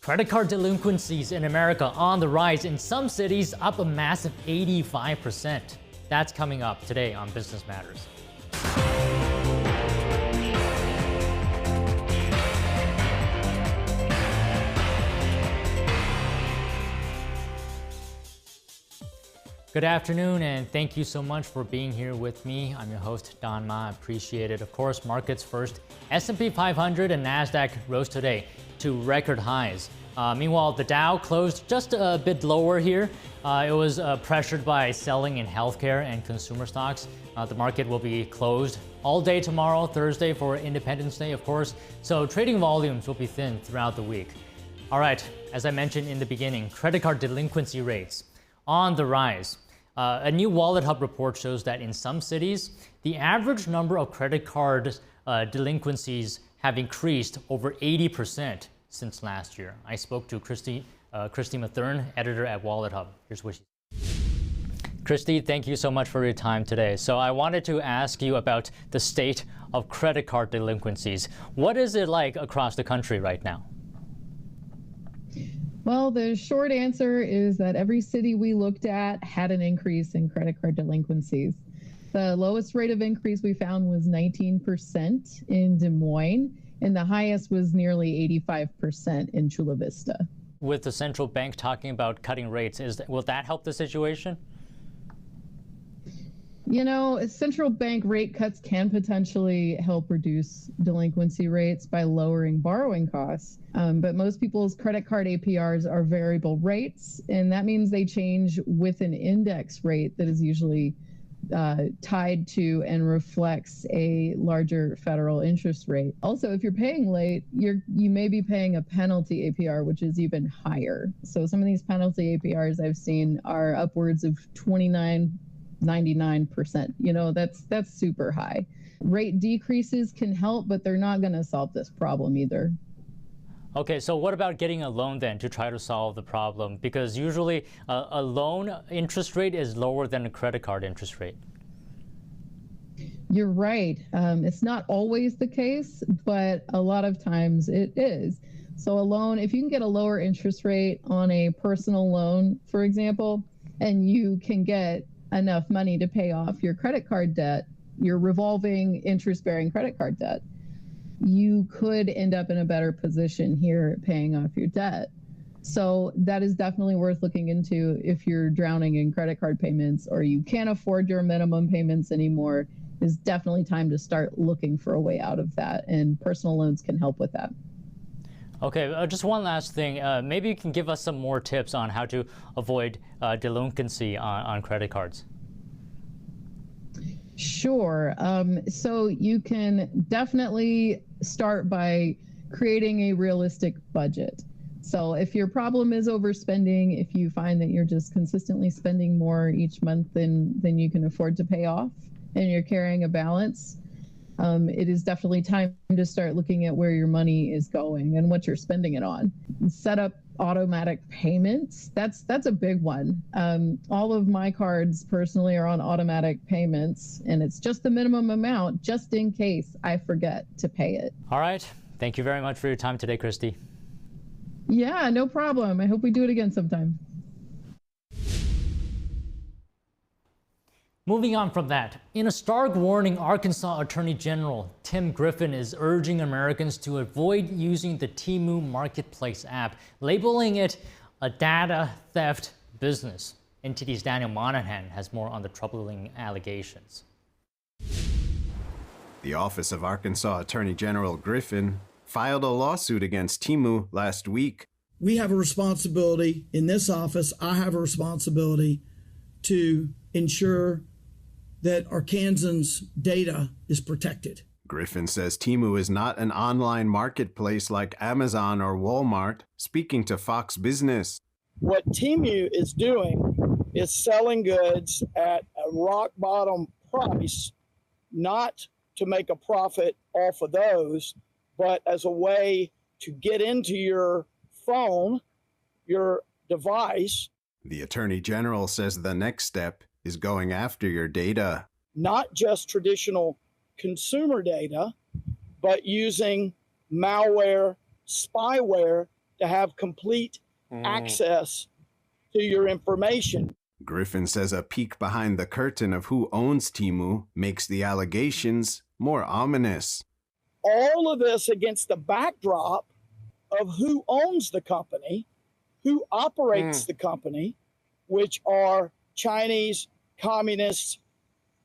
Credit card delinquencies in America on the rise, in some cities up a massive 85%. That's coming up today on Business Matters. Good afternoon, and thank you so much for being here with me. I'm your host, Don Ma. Appreciate it. Of course, markets first. S&P 500 and NASDAQ rose today to record highs. Meanwhile, the Dow closed just a bit lower here. It was pressured by selling in healthcare and consumer stocks. The market will be closed all day tomorrow, Thursday, for Independence Day, of course. So trading volumes will be thin throughout the week. All right, as I mentioned in the beginning, credit card delinquency rates on the rise. A new WalletHub report shows that in some cities, the average number of credit card delinquencies have increased over 80% since last year. I spoke to Christy Mathern, editor at WalletHub. Here's what she said. Christy, thank you so much for your time today. So I wanted to ask you about the state of credit card delinquencies. What is it like across the country right now? Well, the short answer is that every city we looked at had an increase in credit card delinquencies. The lowest rate of increase we found was 19% in Des Moines, and the highest was nearly 85% in Chula Vista. With the central bank talking about cutting rates, will that help the situation? You know, central bank rate cuts can potentially help reduce delinquency rates by lowering borrowing costs. But most people's credit card APRs are variable rates, and that means they change with an index rate that is usually tied to and reflects a larger federal interest rate. Also, if you're paying late, you may be paying a penalty APR, which is even higher. So some of these penalty APRs I've seen are upwards of 99%. You know, that's super high. Rate decreases can help, but they're not going to solve this problem either. Okay, so what about getting a loan then to try to solve the problem? Because usually a loan interest rate is lower than a credit card interest rate. You're right. It's not always the case, but a lot of times it is. So a loan, if you can get a lower interest rate on a personal loan, for example, and you can get enough money to pay off your credit card debt, your revolving interest-bearing credit card debt, you could end up in a better position here paying off your debt. So that is definitely worth looking into if you're drowning in credit card payments or you can't afford your minimum payments anymore. It's definitely time to start looking for a way out of that, and personal loans can help with that. Okay, just one last thing. Maybe you can give us some more tips on how to avoid delinquency on credit cards. Sure. So you can definitely start by creating a realistic budget. So if your problem is overspending, if you find that you're just consistently spending more each month than you can afford to pay off, and you're carrying a balance, it is definitely time to start looking at where your money is going and what you're spending it on. Set up automatic payments. That's a big one. All of my cards personally are on automatic payments, and it's just the minimum amount just in case I forget to pay it. All right. Thank you very much for your time today, Christy. Yeah, no problem. I hope we do it again sometime. Moving on from that, in a stark warning, Arkansas Attorney General Tim Griffin is urging Americans to avoid using the Temu marketplace app, labeling it a data theft business. NTD's Daniel Monahan has more on the troubling allegations. The Office of Arkansas Attorney General Griffin filed a lawsuit against Temu last week. We have a responsibility in this office. I have a responsibility to ensure that Arkansans' data is protected. Griffin says Temu is not an online marketplace like Amazon or Walmart. Speaking to Fox Business, what Temu is doing is selling goods at a rock bottom price, not to make a profit off of those, but as a way to get into your phone, your device. The Attorney General says the next step is going after your data. Not just traditional consumer data, but using malware, spyware to have complete access to your information. Griffin says a peek behind the curtain of who owns Temu makes the allegations more ominous. All of this against the backdrop of who owns the company, who operates the company, which are Chinese communist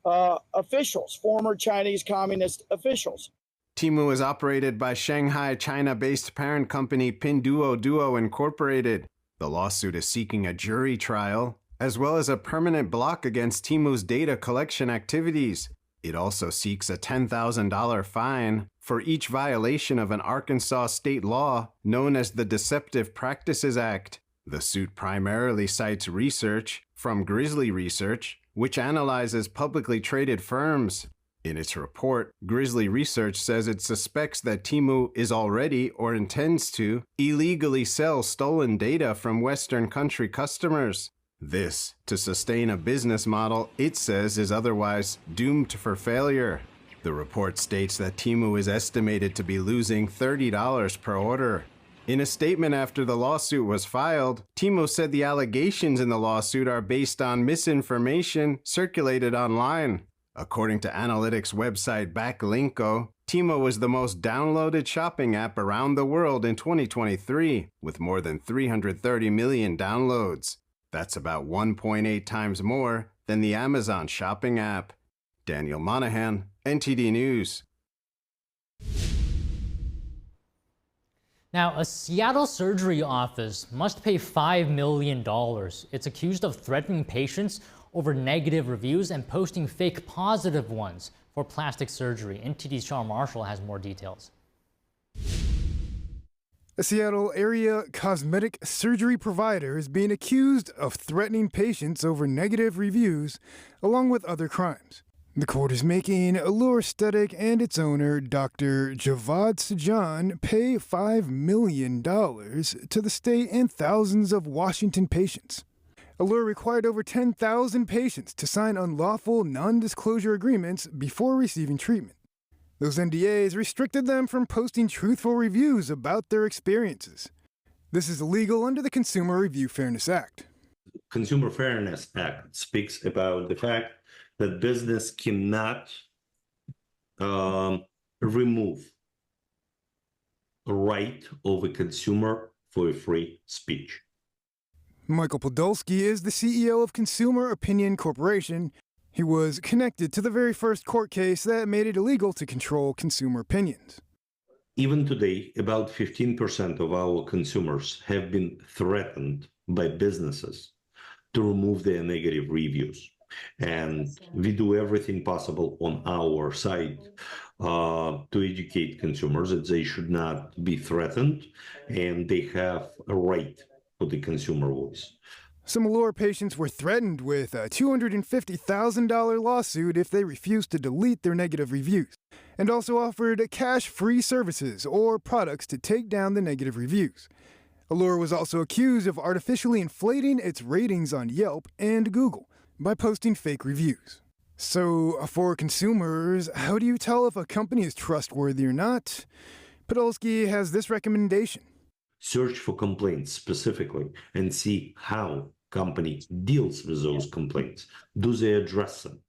officials, former Chinese communist officials. Temu is operated by Shanghai, China-based parent company Pinduoduo Inc. The lawsuit is seeking a jury trial, as well as a permanent block against Temu's data collection activities. It also seeks a $10,000 fine for each violation of an Arkansas state law known as the Deceptive Practices Act. The suit primarily cites research from Grizzly Research, which analyzes publicly traded firms. In its report, Grizzly Research says it suspects that Temu is already or intends to illegally sell stolen data from Western country customers. This to sustain a business model it says is otherwise doomed for failure. The report states that Temu is estimated to be losing $30 per order. In a statement after the lawsuit was filed, Temu said the allegations in the lawsuit are based on misinformation circulated online. According to analytics website Backlinko, Temu was the most downloaded shopping app around the world in 2023, with more than 330 million downloads. That's about 1.8 times more than the Amazon shopping app. Daniel Monahan, NTD News. Now, a Seattle surgery office must pay $5 million. It's accused of threatening patients over negative reviews and posting fake positive ones for plastic surgery. NTD's Sean Marshall has more details. A Seattle area cosmetic surgery provider is being accused of threatening patients over negative reviews, along with other crimes. The court is making Allure Aesthetic and its owner, Dr. Javad Sajan, pay $5 million to the state and thousands of Washington patients. Allure required over 10,000 patients to sign unlawful non-disclosure agreements before receiving treatment. Those NDAs restricted them from posting truthful reviews about their experiences. This is illegal under the Consumer Review Fairness Act. Consumer Fairness Act speaks about the fact that business cannot remove a right of a consumer for a free speech. Michael Podolsky is the CEO of Consumer Opinion Corporation. He was connected to the very first court case that made it illegal to control consumer opinions. Even today, about 15% of our consumers have been threatened by businesses to remove their negative reviews. And we do everything possible on our side to educate consumers that they should not be threatened and they have a right to the consumer voice. Some Allure patients were threatened with a $250,000 lawsuit if they refused to delete their negative reviews, and also offered cash-free services or products to take down the negative reviews. Allure was also accused of artificially inflating its ratings on Yelp and Google by posting fake reviews. So, for consumers, how do you tell if a company is trustworthy or not? Podolsky has this recommendation. Search for complaints specifically and see how company deals with those complaints. Do they address them?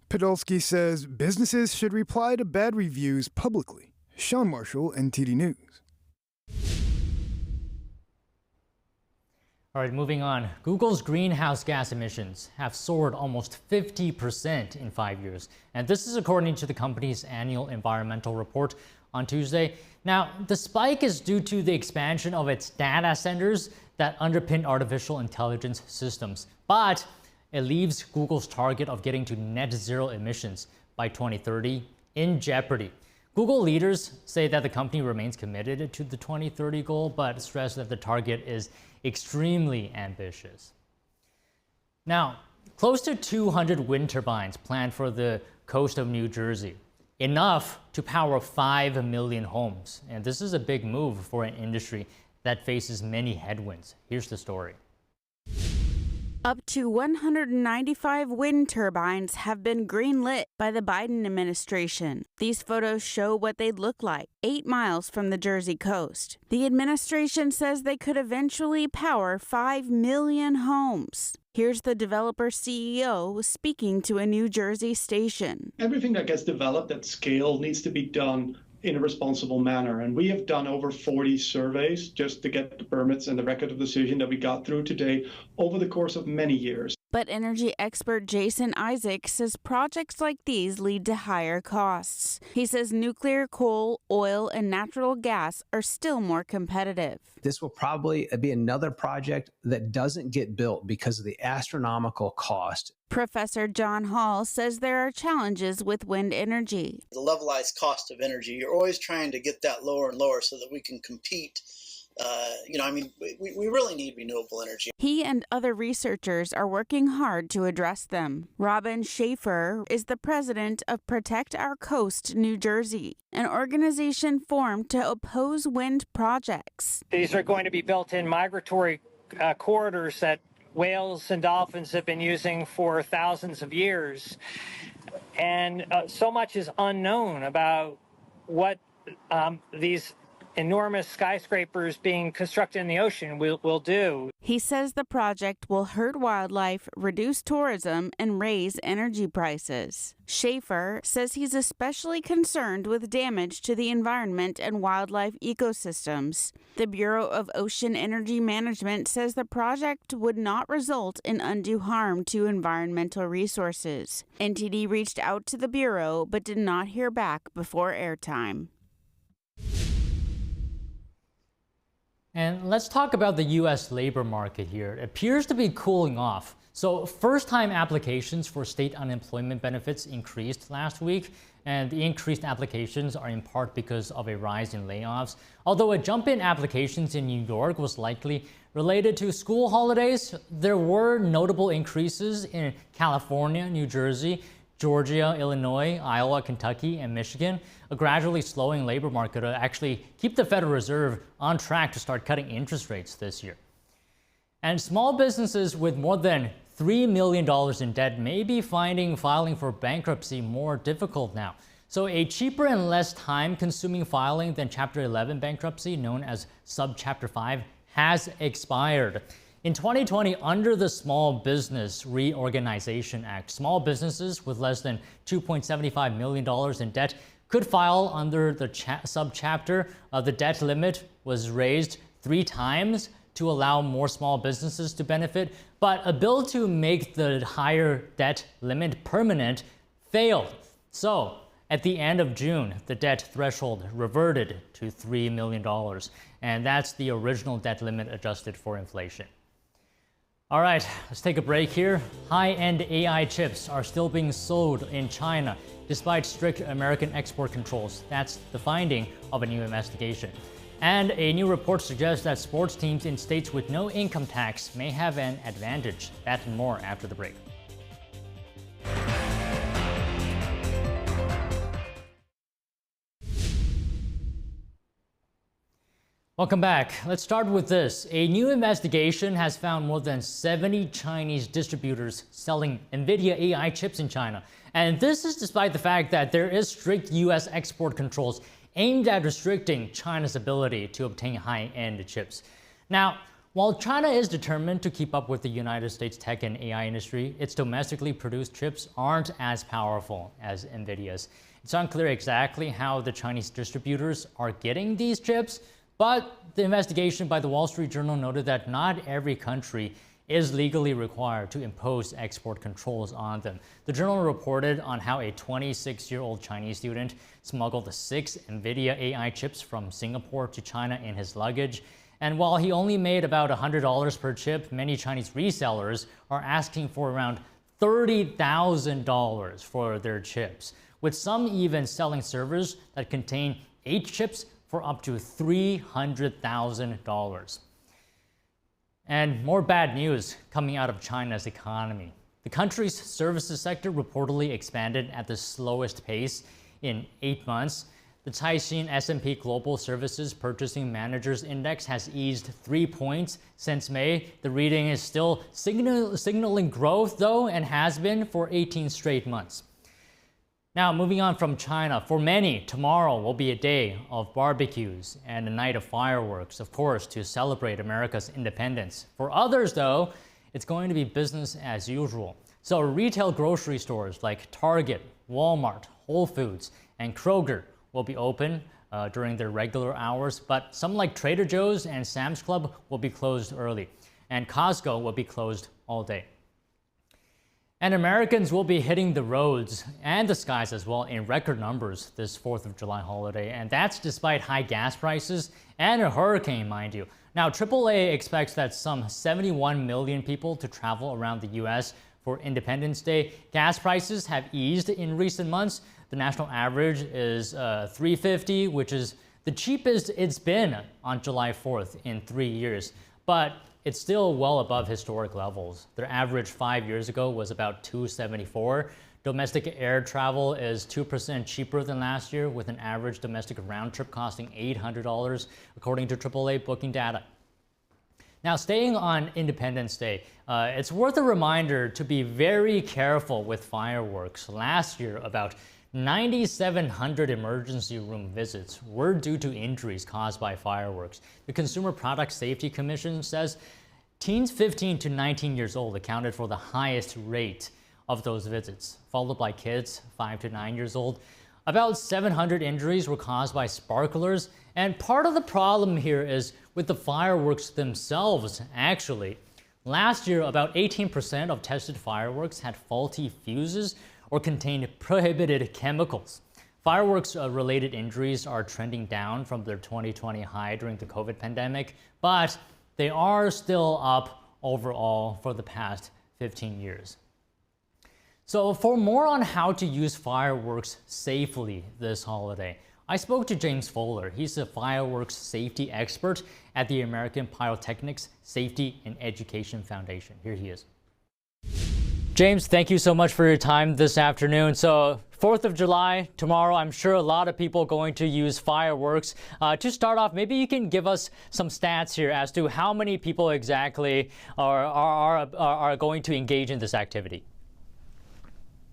Podolsky says businesses should reply to bad reviews publicly. Sean Marshall, NTD News. All right, moving on. Google's greenhouse gas emissions have soared almost 50% in 5 years. And this is according to the company's annual environmental report on Tuesday. Now, the spike is due to the expansion of its data centers that underpin artificial intelligence systems. But it leaves Google's target of getting to net zero emissions by 2030 in jeopardy. Google leaders say that the company remains committed to the 2030 goal, but stress that the target is extremely ambitious. Now, close to 200 wind turbines planned for the coast of New Jersey, enough to power 5 million homes. And this is a big move for an industry that faces many headwinds. Here's the story. Up to 195 wind turbines have been greenlit by the Biden administration. These photos show what they'd look like 8 miles from the Jersey coast. The administration says they could eventually power 5 million homes. Here's the developer CEO speaking to a New Jersey station. Everything that gets developed at scale needs to be done in a responsible manner. And we have done over 40 surveys just to get the permits and the record of decision that we got through today over the course of many years. But energy expert Jason Isaac says projects like these lead to higher costs. He says nuclear, coal, oil, and natural gas are still more competitive. This will probably be another project that doesn't get built because of the astronomical cost. Professor John Hall says there are challenges with wind energy. The levelized cost of energy, you're always trying to get that lower and lower so that we can compete. We really need renewable energy. He and other researchers are working hard to address them. Robin Schaefer is the president of Protect Our Coast, New Jersey, an organization formed to oppose wind projects. These are going to be built in migratory corridors that whales and dolphins have been using for thousands of years. And so much is unknown about what these enormous skyscrapers being constructed in the ocean will do. He says the project will hurt wildlife, reduce tourism, and raise energy prices. Schaefer says he's especially concerned with damage to the environment and wildlife ecosystems. The Bureau of Ocean Energy Management says the project would not result in undue harm to environmental resources. NTD reached out to the Bureau but did not hear back before airtime. And let's talk about the U.S. labor market here. It appears to be cooling off. So first-time applications for state unemployment benefits increased last week, and the increased applications are in part because of a rise in layoffs. Although a jump in applications in New York was likely related to school holidays, there were notable increases in California, New Jersey, Georgia, Illinois, Iowa, Kentucky, and Michigan. A gradually slowing labor market will actually keep the Federal Reserve on track to start cutting interest rates this year. And small businesses with more than $3 million in debt may be finding filing for bankruptcy more difficult now. So a cheaper and less time-consuming filing than Chapter 11 bankruptcy, known as Subchapter 5, has expired. In 2020, under the Small Business Reorganization Act, small businesses with less than $2.75 million in debt could file under the subchapter. The debt limit was raised 3 times to allow more small businesses to benefit, but a bill to make the higher debt limit permanent failed. So, at the end of June, the debt threshold reverted to $3 million, and that's the original debt limit adjusted for inflation. All right, let's take a break here. High-end AI chips are still being sold in China despite strict American export controls. That's the finding of a new investigation. And a new report suggests that sports teams in states with no income tax may have an advantage. That and more after the break. Welcome back. Let's start with this. A new investigation has found more than 70 Chinese distributors selling Nvidia AI chips in China. And this is despite the fact that there is strict U.S. export controls aimed at restricting China's ability to obtain high-end chips. Now, while China is determined to keep up with the United States tech and AI industry, its domestically produced chips aren't as powerful as Nvidia's. It's unclear exactly how the Chinese distributors are getting these chips, but the investigation by the Wall Street Journal noted that not every country is legally required to impose export controls on them. The journal reported on how a 26-year-old Chinese student smuggled 6 Nvidia AI chips from Singapore to China in his luggage. And while he only made about $100 per chip, many Chinese resellers are asking for around $30,000 for their chips, with some even selling servers that contain 8 chips for up to $300,000. And more bad news coming out of China's economy. The country's services sector reportedly expanded at the slowest pace in 8 months. The Caixin S&P Global Services Purchasing Managers Index has eased 3 points since May. The reading is still signaling growth, though, and has been for 18 straight months. Now, moving on from China, for many, tomorrow will be a day of barbecues and a night of fireworks, of course, to celebrate America's independence. For others, though, it's going to be business as usual. So retail grocery stores like Target, Walmart, Whole Foods, and Kroger will be open during their regular hours, but some like Trader Joe's and Sam's Club will be closed early, and Costco will be closed all day. And Americans will be hitting the roads and the skies as well in record numbers this 4th of July holiday, and that's despite high gas prices and a hurricane, mind you. Now, AAA expects that some 71 million people to travel around the U.S. for Independence Day. Gas prices have eased in recent months. The national average is $3.50, which is the cheapest it's been on July 4th in 3 years. But it's still well above historic levels. Their average 5 years ago was about $2.74. Domestic air travel is 2% cheaper than last year, with an average domestic round trip costing $800, according to AAA booking data. Now, staying on Independence Day, it's worth a reminder to be very careful with fireworks. Last year, about 9,700 emergency room visits were due to injuries caused by fireworks. The Consumer Product Safety Commission says teens 15 to 19 years old accounted for the highest rate of those visits, followed by kids 5 to 9 years old. About 700 injuries were caused by sparklers, and part of the problem here is with the fireworks themselves, actually. Last year, about 18% of tested fireworks had faulty fuses or contained prohibited chemicals. Fireworks-related injuries are trending down from their 2020 high during the COVID pandemic, but they are still up overall for the past 15 years. So for more on how to use fireworks safely this holiday, I spoke to James Fuller. He's a fireworks safety expert at the American Pyrotechnics Safety and Education Foundation. Here he is. James, thank you so much for your time this afternoon. So 4th of July, tomorrow, I'm sure a lot of people going to use fireworks. To start off, maybe you can give us some stats here as to how many people exactly are going to engage in this activity.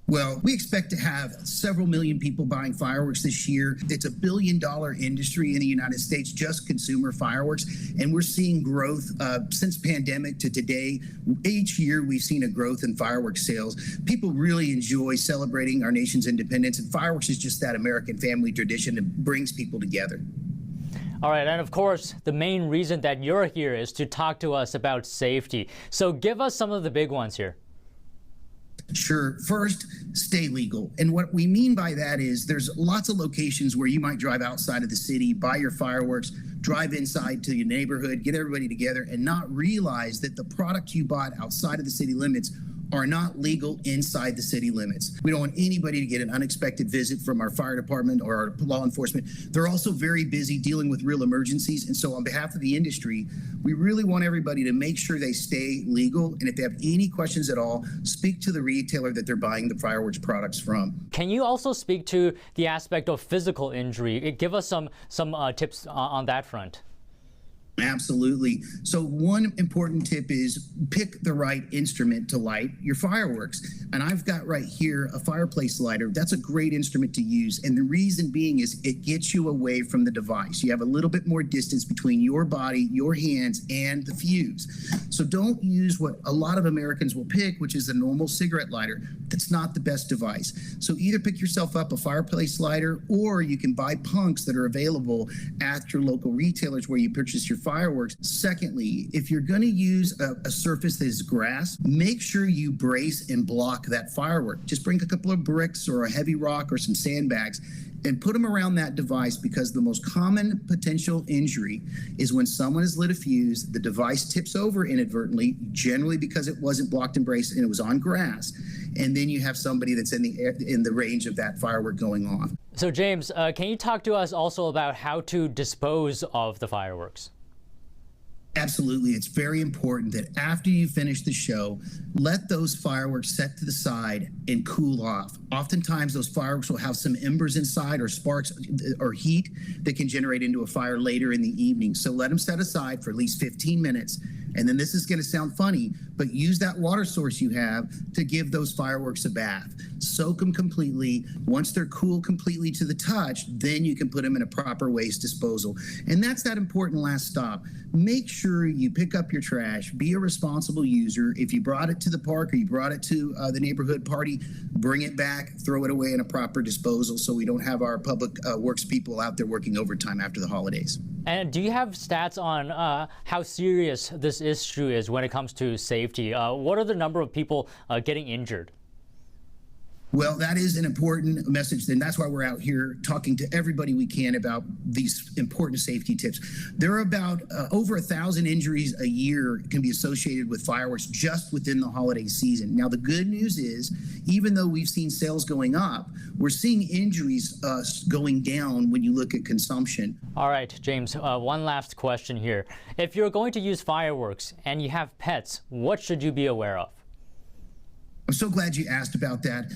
Well, we expect to have several million people buying fireworks this year. It's a $1 billion industry in the United States, just consumer fireworks. And we're seeing growth since pandemic to today. Each year, we've seen a growth in fireworks sales. People really enjoy celebrating our nation's independence. And fireworks is just that American family tradition that brings people together. All right, and of course, the main reason that you're here is to talk to us about safety. So give us some of the big ones here. Sure. First, stay legal. And what we mean by that is there's lots of locations where you might drive outside of the city, buy your fireworks, drive inside to your neighborhood, get everybody together, and not realize that the product you bought outside of the city limits are not legal inside the city limits. We don't want anybody to get an unexpected visit from our fire department or our law enforcement. They're also very busy dealing with real emergencies. And so on behalf of the industry, we really want everybody to make sure they stay legal. And if they have any questions at all, speak to the retailer that they're buying the fireworks products from. Can you also speak to the aspect of physical injury? Give us some tips on that front. Absolutely. So one important tip is pick the right instrument to light your fireworks. And I've got right here a fireplace lighter. That's a great instrument to use. And the reason being is it gets you away from the device. You have a little bit more distance between your body, your hands, and the fuse. So don't use what a lot of Americans will pick, which is a normal cigarette lighter. That's not the best device. So either pick yourself up a fireplace lighter, or you can buy punks that are available at your local retailers where you purchase your fireworks. Secondly, if you're going to use a surface that is grass, make sure you brace and block that firework. Just bring a couple of bricks or a heavy rock or some sandbags and put them around that device, because the most common potential injury is when someone has lit a fuse, the device tips over inadvertently, generally because it wasn't blocked and braced and it was on grass, and then you have somebody that's in the range of that firework going off. So James, can you talk to us also about how to dispose of the fireworks? Absolutely. It's very important that after you finish the show, let those fireworks set to the side and cool off. Oftentimes, those fireworks will have some embers inside or sparks or heat that can generate into a fire later in the evening. So let them set aside for at least 15 minutes. And then this is going to sound funny, but use that water source you have to give those fireworks a bath. Soak them completely. Once they're cool completely to the touch, then you can put them in a proper waste disposal. And that's that important last stop. Make sure you pick up your trash. Be a responsible user. If you brought it to the park or you brought it to the neighborhood party, bring it back, throw it away in a proper disposal so we don't have our public works people out there working overtime after the holidays. And do you have stats on how serious this issue is when it comes to safety? What are the number of people getting injured? Well, that is an important message, and that's why we're out here talking to everybody we can about these important safety tips. There are about over 1,000 injuries a year can be associated with fireworks just within the holiday season. Now, the good news is, even though we've seen sales going up, we're seeing injuries going down when you look at consumption. All right, James, one last question here. If you're going to use fireworks and you have pets, what should you be aware of? I'm so glad you asked about that.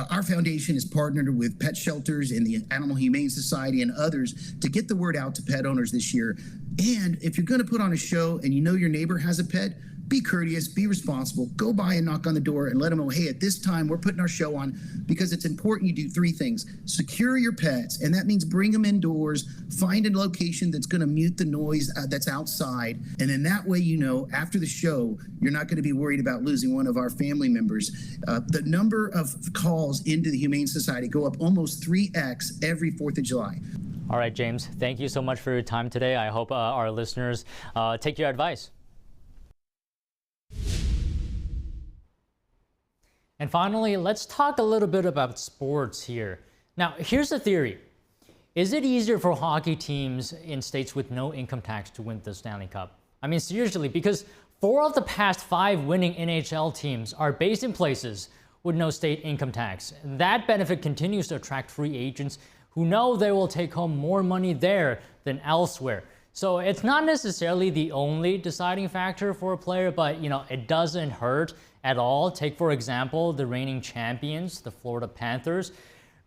Our foundation is partnered with pet shelters and the Animal Humane Society and others to get the word out to pet owners this year. And if you're going to put on a show and you know your neighbor has a pet, be courteous, be responsible, go by and knock on the door and let them know, hey, at this time we're putting our show on, because it's important you do three things. Secure your pets, and that means bring them indoors, find a location that's going to mute the noise that's outside, and then that way you know after the show you're not going to be worried about losing one of our family members. The number of calls into the Humane Society go up almost 3x every 4th of July. All right, James, thank you so much for your time today. I hope our listeners take your advice. And finally, let's talk a little bit about sports here. Now, here's the theory. Is it easier for hockey teams in states with no income tax to win the Stanley Cup? I mean, seriously, because 4 of the past 5 winning NHL teams are based in places with no state income tax. That benefit continues to attract free agents who know they will take home more money there than elsewhere. So it's not necessarily the only deciding factor for a player, but it doesn't hurt at all. Take, for example, the reigning champions, the Florida Panthers.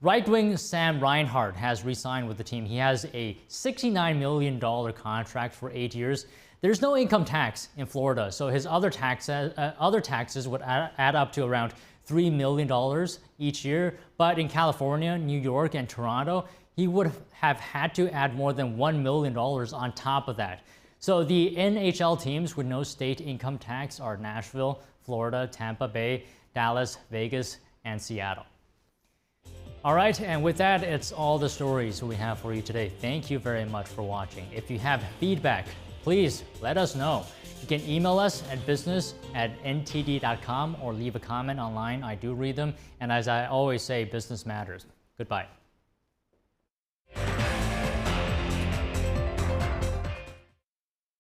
Right-wing Sam Reinhart has re-signed with the team. He has a $69 million contract for 8 years. There's no income tax in Florida, so his other taxes would add up to around $3 million each year. But in California, New York, and Toronto, he would have had to add more than $1 million on top of that. So the NHL teams with no state income tax are Nashville, Florida, Tampa Bay, Dallas, Vegas, and Seattle. All right, and with that, it's all the stories we have for you today. Thank you very much for watching. If you have feedback, please let us know. You can email us at business@ntd.com or leave a comment online. I do read them. And as I always say, business matters. Goodbye.